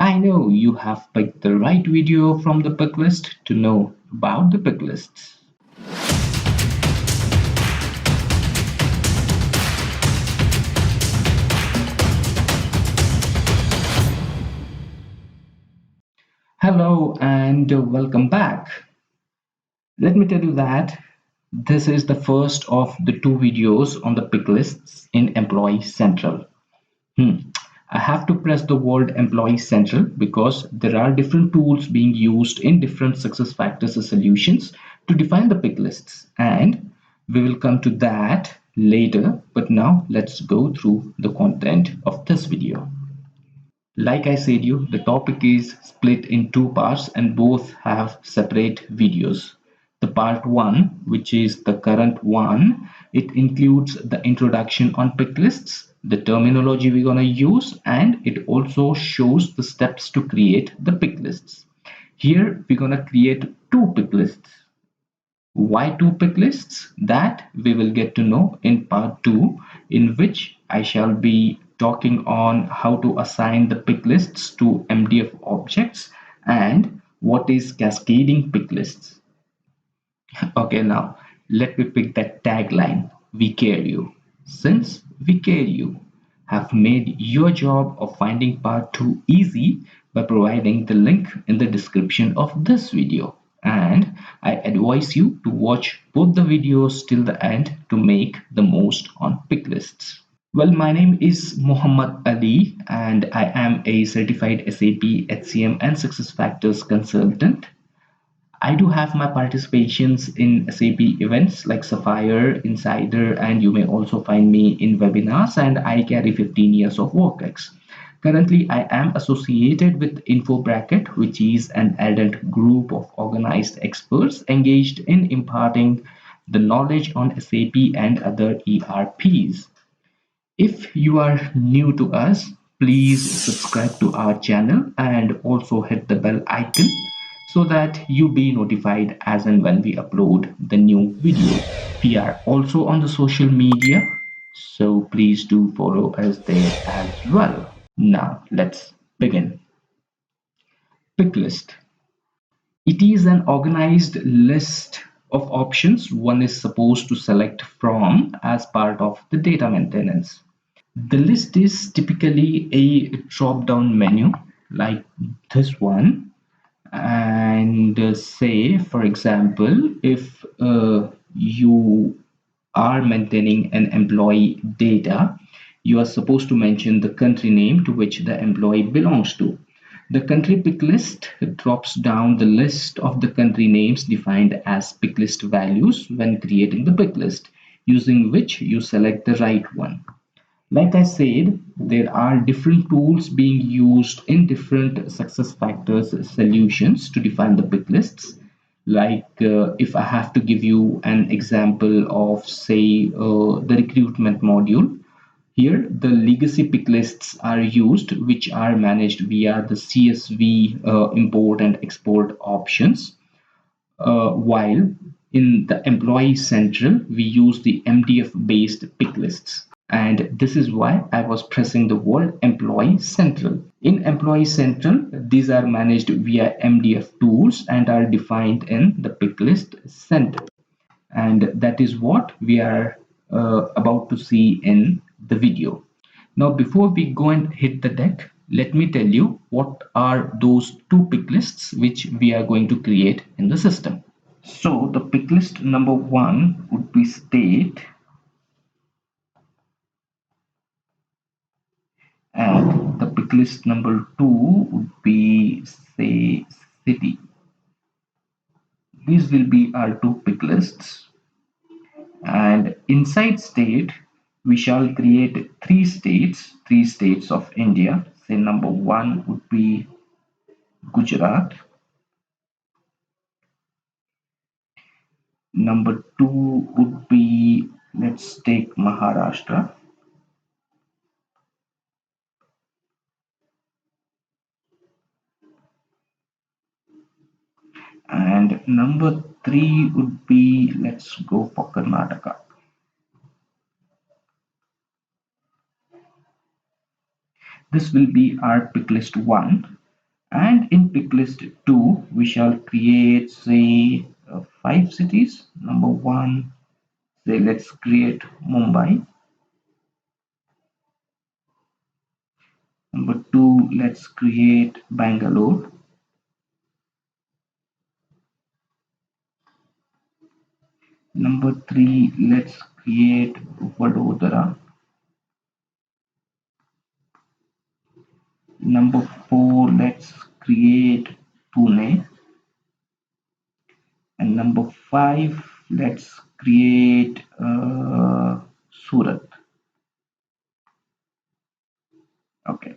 I know you have picked the right video from the picklist to know about the picklists. Hello and welcome back. Let me tell you that this is the first of the two videos on the picklists in Employee Central. I have to press the word Employee Central because there are different tools being used in different SuccessFactors solutions to define the picklists, and we will come to that later. But now let's go through the content of this video. Like I said the topic is split in two parts and both have separate videos. The part 1, which is the current one, it includes the introduction on pick lists, the terminology we're gonna use, and it also shows the steps to create the pick lists. Here we're gonna create two pick lists. Why two pick lists? That we will get to know in part 2, in which I shall be talking on how to assign the pick lists to MDF objects and what is cascading pick lists. Okay, now let me pick that tagline. We care you. Since we care you have made your job of finding part 2 easy by providing the link in the description of this video. And I advise you to watch both the videos till the end to make the most on pick lists. Well, my name is Muhammad Ali and I am a certified SAP, HCM and SuccessFactors consultant. I do have my participations in SAP events like Sapphire, Insider, and you may also find me in webinars, and I carry 15 years of work ex. Currently, I am associated with InfoBracket, which is an adult group of organized experts engaged in imparting the knowledge on SAP and other ERPs. If you are new to us, please subscribe to our channel and also hit the bell icon so that you be notified as and when we upload the new video. We are also on the social media, so please do follow us there as well. Now let's begin. Pick list. It is an organized list of options one is supposed to select from as part of the data maintenance. The list is typically a drop-down menu like this one, and say for example if you are maintaining an employee data, you are supposed to mention the country name to which the employee belongs to. The country pick list drops down the list of the country names defined as pick list values when creating the pick list, using which you select the right one. Like I said, there are different tools being used in different SuccessFactors solutions to define the pick lists. Like if I have to give you an example of say the recruitment module, here the legacy pick lists are used, which are managed via the CSV import and export options, while in the Employee Central we use the MDF based pick lists. And this is why I was pressing the word Employee Central. In Employee Central, these are managed via MDF tools and are defined in the Picklist Center. And that is what we are about to see in the video. Now, before we go and hit the deck, let me tell you what are those two pick lists which we are going to create in the system. So the pick list number 1 would be state, and the pick list number 2 would be say city. These will be our two pick lists, and inside state we shall create three states of India. Say number 1 would be Gujarat, number 2 would be, let's take Maharashtra, and number 3 would be, let's go for Karnataka. This will be our pick list 1. And in picklist 2 we shall create, say, 5 cities. Number 1, say let's create Mumbai. Number 2, let's create Bangalore. Number 3, let's create Vadodara. Number 4, let's create Pune. And number 5, let's create Surat. Okay.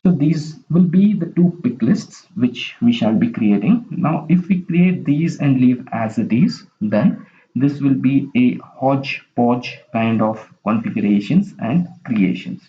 So these will be the two pick lists which we shall be creating. Now, if we create these and leave as it is, then this will be a hodgepodge kind of configurations and creations.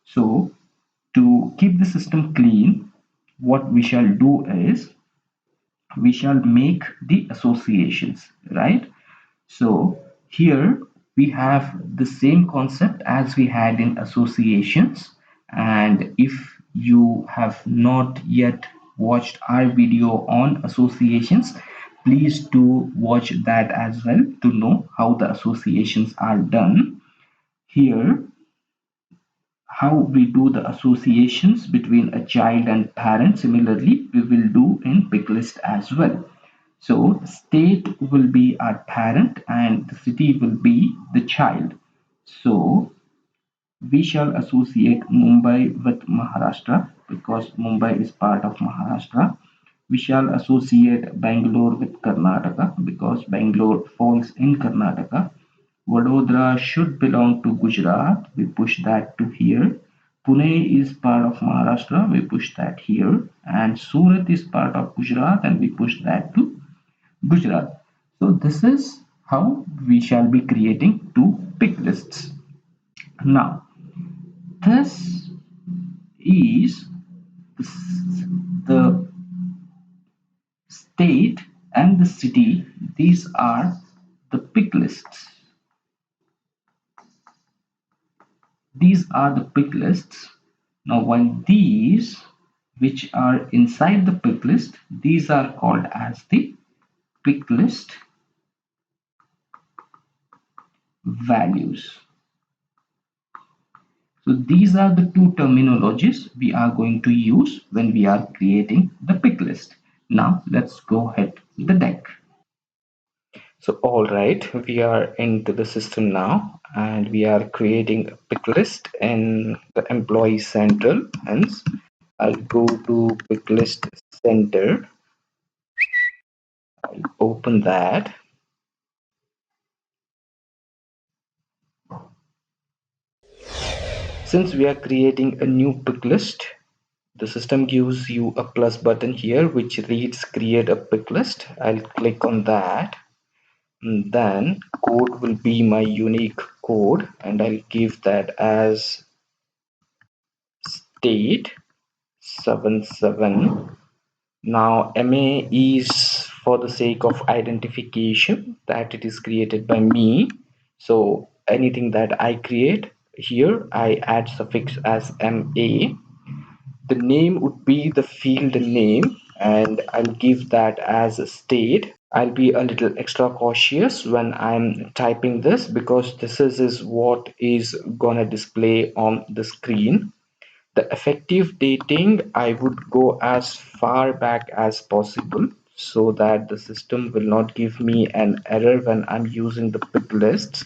So to keep the system clean, what we shall do is we shall make the associations, right? So here we have the same concept as we had in associations, and if you have not yet watched our video on associations, please do watch that as well to know how the associations are done. Here, how we do the associations between a child and parent, similarly we will do in picklist as well. So state will be our parent and the city will be the child. So we shall associate Mumbai with Maharashtra because Mumbai is part of Maharashtra. We shall associate Bangalore with Karnataka because Bangalore falls in Karnataka. Vadodara should belong to Gujarat. We push that to here. Pune is part of Maharashtra. We push that here. And Surat is part of Gujarat and we push that to Gujarat. So this is how we shall be creating two pick lists. Now, this is the state and the city. These are the pick lists. These are the pick lists. Now, while these, which are inside the pick list, these are called as the pick list values. So these are the two terminologies we are going to use when we are creating the pick list. Now let's go ahead with the deck. So all right, we are into the system now and we are creating a pick list in the employee central. Hence, I'll go to pick list center. I'll open that. Since we are creating a new pick list, the system gives you a plus button here which reads create a pick list. I'll click on that. And then code will be my unique code and I'll give that as state 77. Now MA is for the sake of identification that it is created by me. So anything that I create here, I add suffix as MA. The name would be the field name and I'll give that as a state. I'll be a little extra cautious when I'm typing this because this is what is gonna display on the screen. The effective dating, I would go as far back as possible so that the system will not give me an error when I'm using the pick lists,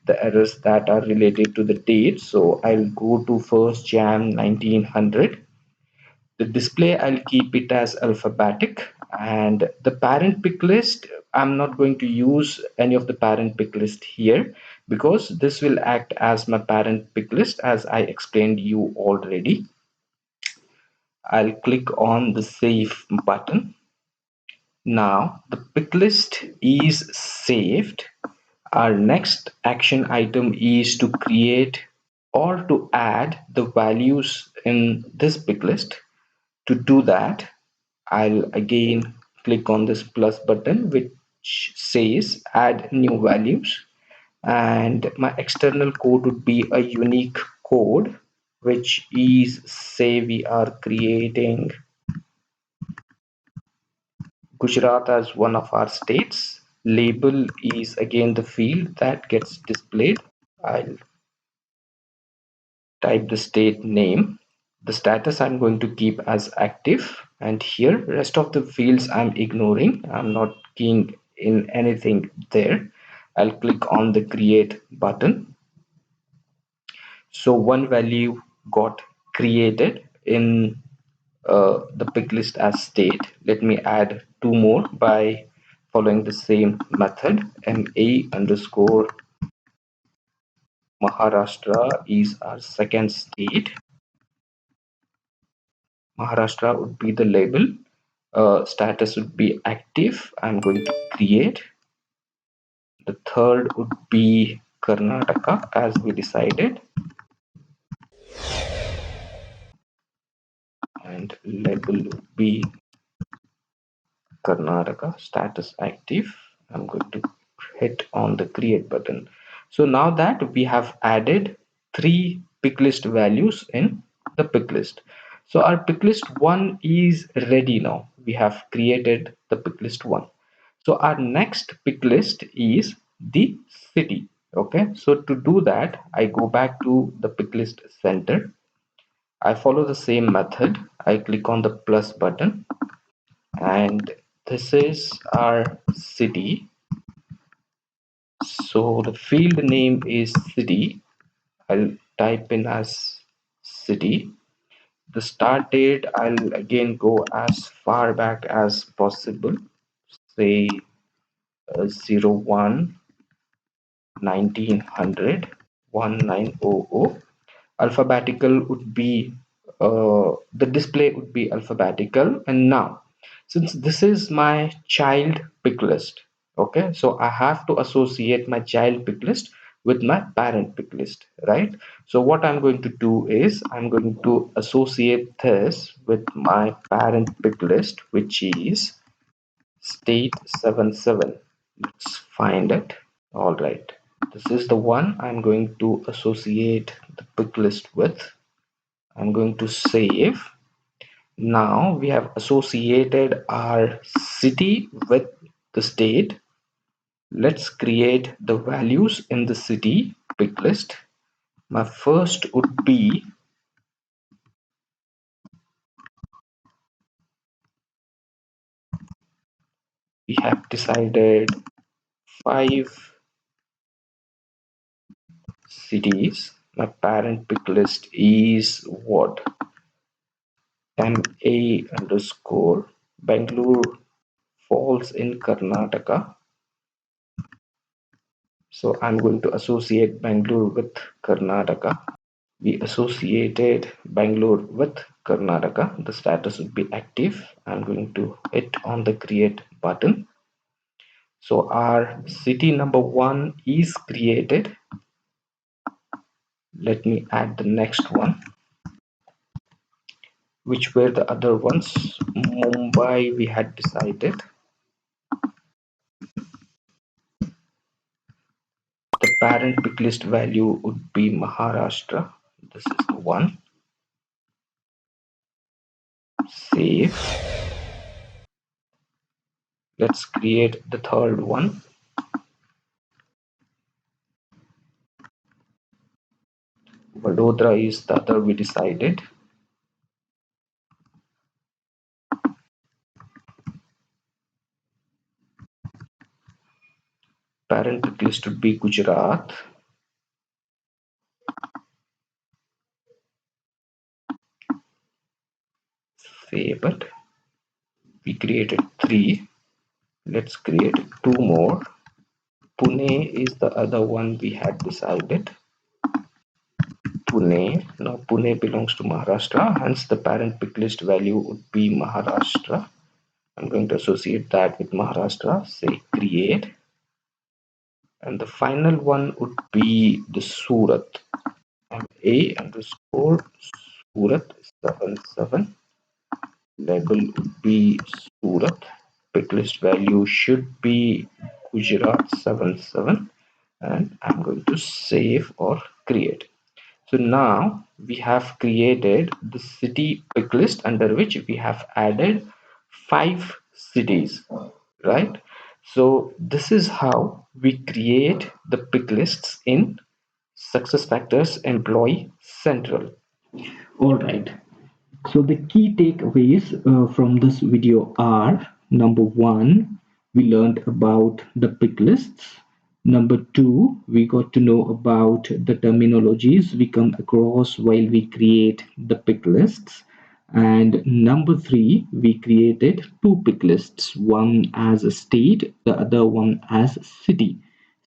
the errors that are related to the date. So I'll go to 1st Jan 1900. The display, I'll keep it as alphabetic, and the parent pick list, I'm not going to use any of the parent pick list here because this will act as my parent pick list as I explained you already. I'll click on the save button. Now the pick list is saved. Our next action item is to create or to add the values in this pick list. To do that, I'll again click on this plus button which says add new values, and my external code would be a unique code which is, say we are creating Gujarat as one of our states. Label is again the field that gets displayed. I'll type the state name. The status I'm going to keep as active, and here rest of the fields I'm ignoring. I'm not keying in anything there. I'll click on the create button. So one value got created in the pick list as state. Let me add two more by following the same method. MA underscore Maharashtra is our second state. Maharashtra would be the label. Status would be active. I'm going to create. The third would be Karnataka as we decided. And label would be Karnataka, status active. I'm going to hit on the create button. So now that we have added three pick list values in the pick list. So our pick list 1 is ready now. We have created the pick list 1. So our next pick list is the city. Okay, so to do that, I go back to the pick list center. I follow the same method. I click on the plus button, and this is our city. So the field name is city. I'll type in as city. The start date, I'll again go as far back as possible, say 01 1900 1900. Alphabetical would be the display would be alphabetical. And now, since this is my child pick list, okay, so I have to associate my child pick list with my parent pick list, right? So what I'm going to do is I'm going to associate this with my parent pick list, which is state 77. Let's find it. All right, this is the one I'm going to associate the pick list with. I'm going to save. Now we have associated our city with the state. Let's create the values in the city pick list. My first would be we have decided 5 cities. My parent pick list is what? MA underscore Bangalore falls in Karnataka. So I'm going to associate Bangalore with Karnataka. We associated Bangalore with Karnataka. The status would be active. I'm going to hit on the create button. So our city number 1 is created. Let me add the next one. Which were the other ones? Mumbai we had decided. The parent pick list value would be Maharashtra. This is the one. Save. Let's create the third one. Vadodara is the other we decided. Parent pick list would be Gujarat. Save it. We created 3. Let's create 2 more. Pune is the other one we had decided. Pune. Now Pune belongs to Maharashtra, hence the parent pick list value would be Maharashtra. I'm going to associate that with Maharashtra. Say create. And the final one would be the Surat. MA underscore Surat 77. Label would be Surat. Pick list value should be Gujarat 77, and I'm going to save or create. So now we have created the city pick list under which we have added 5 cities, right? So this is how we create the pick lists in SuccessFactors Employee Central. All right. So the key takeaways from this video are: number one, we learned about the pick lists. Number two, we got to know about the terminologies we come across while we create the pick lists. And number three, we created two pick lists, one as a state, the other one as a city.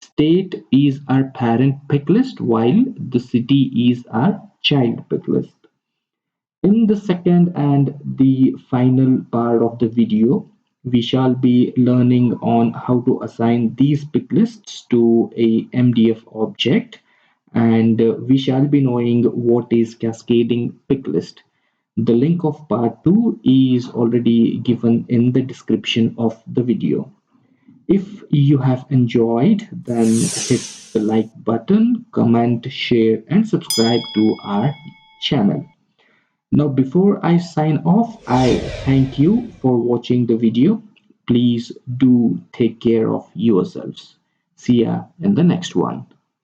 State is our parent pick list, while the city is our child pick list. In the second and the final part of the video, we shall be learning on how to assign these pick lists to a MDF object, and we shall be knowing what is cascading pick list. The link of part 2 is already given in the description of the video. If you have enjoyed, then hit the like button, comment, share, and subscribe to our channel. Now, before I sign off, I thank you for watching the video. Please do take care of yourselves. See ya in the next one.